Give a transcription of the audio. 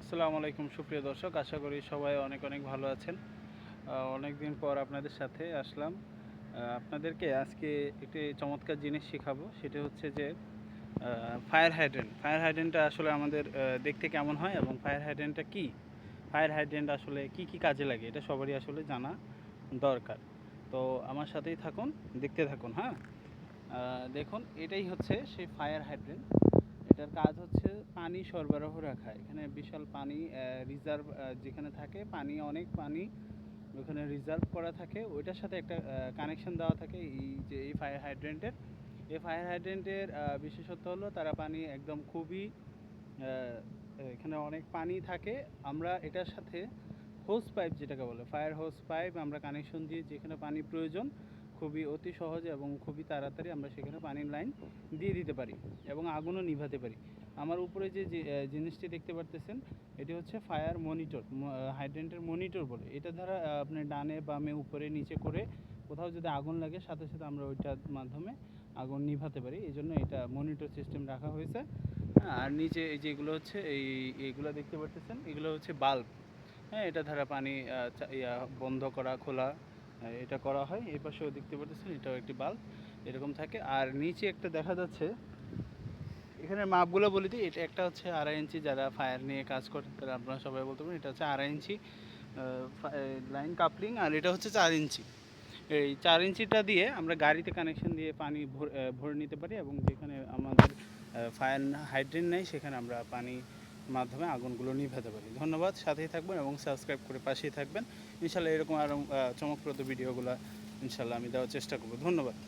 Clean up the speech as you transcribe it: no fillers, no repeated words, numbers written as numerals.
আসসালামু আলাইকুম সুপ্রিয় দর্শক, আশা করি সবাই অনেক অনেক ভালো আছেন। অনেক দিন পর আপনাদের সাথে আসলাম। আপনাদেরকে আজকে একটি চমৎকার জিনিস শেখাবো। সেটা হচ্ছে যে ফায়ার হাইড্রেন্ট। ফায়ার হাইড্রেন্টটা আসলে আমাদের দেখতে কেমন হয় এবং ফায়ার হাইড্রেন্টটা কী, ফায়ার হাইড্রেন্ট আসলে কি কি কাজে লাগে এটা সবারই আসলে জানা দরকার। তো আমার সাথেই থাকুন, দেখতে থাকুন। হ্যাঁ, দেখুন এটাই হচ্ছে সেই ফায়ার হাইড্রেন্ট। এটার কাজ হচ্ছে পানি সরবরাহ রাখা। এখানে বিশাল পানি রিজার্ভ যেখানে থাকে, পানি অনেক পানি ওখানে রিজার্ভ করা থাকে, ওইটার সাথে একটা কানেকশন দেওয়া থাকে এই যে এই ফায়ার হাইড্রেন্টের। এই ফায়ার হাইড্রেন্টের বিশেষত্ব হলো তারা পানি একদম খুবই এখানে অনেক পানি থাকে। আমরা এটার সাথে হোস পাইপ, যেটাকে বলে ফায়ার হোস পাইপ, আমরা কানেকশন দিয়ে যেখানে পানি প্রয়োজন খুবই অতি সহজে এবং খুবই তাড়াতাড়ি আমরা সেখানে পানির লাইন দিয়ে দিতে পারি এবং আগুনও নিভাতে পারি। আমার উপরে যে জিনিসটি দেখতে পারতেছেন, এটি হচ্ছে ফায়ার মনিটর, হাইড্রেন্টের মনিটর বলে। এটা দ্বারা আপনি ডানে বামে উপরে নিচে করে কোথাও যদি আগুন লাগে সাথে সাথে আমরা ওইটার মাধ্যমে আগুন নিভাতে পারি। এই জন্য এটা মনিটর সিস্টেম রাখা হয়েছে। আর নিচে এই যেগুলো হচ্ছে এইগুলো দেখতে পারতেছেন, এগুলো হচ্ছে বাল্ব। হ্যাঁ, এটা দ্বারা পানি বন্ধ করা খোলা এটা করা হয়। এই পাশেও দেখতে পাচ্ছেন, এটাও একটি বাল্ব এরকম থাকে। আর নিচে একটা দেখা যাচ্ছে, এখানে মাপগুলো বলে দিই। এটা একটা হচ্ছে 2.5 ইঞ্চি, যারা ফায়ার নিয়ে কাজ করেন তারা আপনারা সবাই বলতে পারেন এটা হচ্ছে 2.5 ইঞ্চি লাইন কাপলিং। আর এটা হচ্ছে 4 ইঞ্চি। এই 4 ইঞ্চিটা দিয়ে আমরা গাড়িতে কানেকশন দিয়ে পানি ভরে নিতে পারি এবং যেখানে আমাদের ফায়ার হাইড্রেন্ট নেই সেখানে আমরা পানি মাধ্যমে আগুনগুলো নিভাতে পারি। ধন্যবাদ, সাথেই থাকবেন এবং সাবস্ক্রাইব করে পাশেই থাকবেন। ইনশাল্লাহ এরকম আরও চমকপ্রদ ভিডিওগুলো ইনশাল্লাহ আমি দেওয়ার চেষ্টা করব। ধন্যবাদ।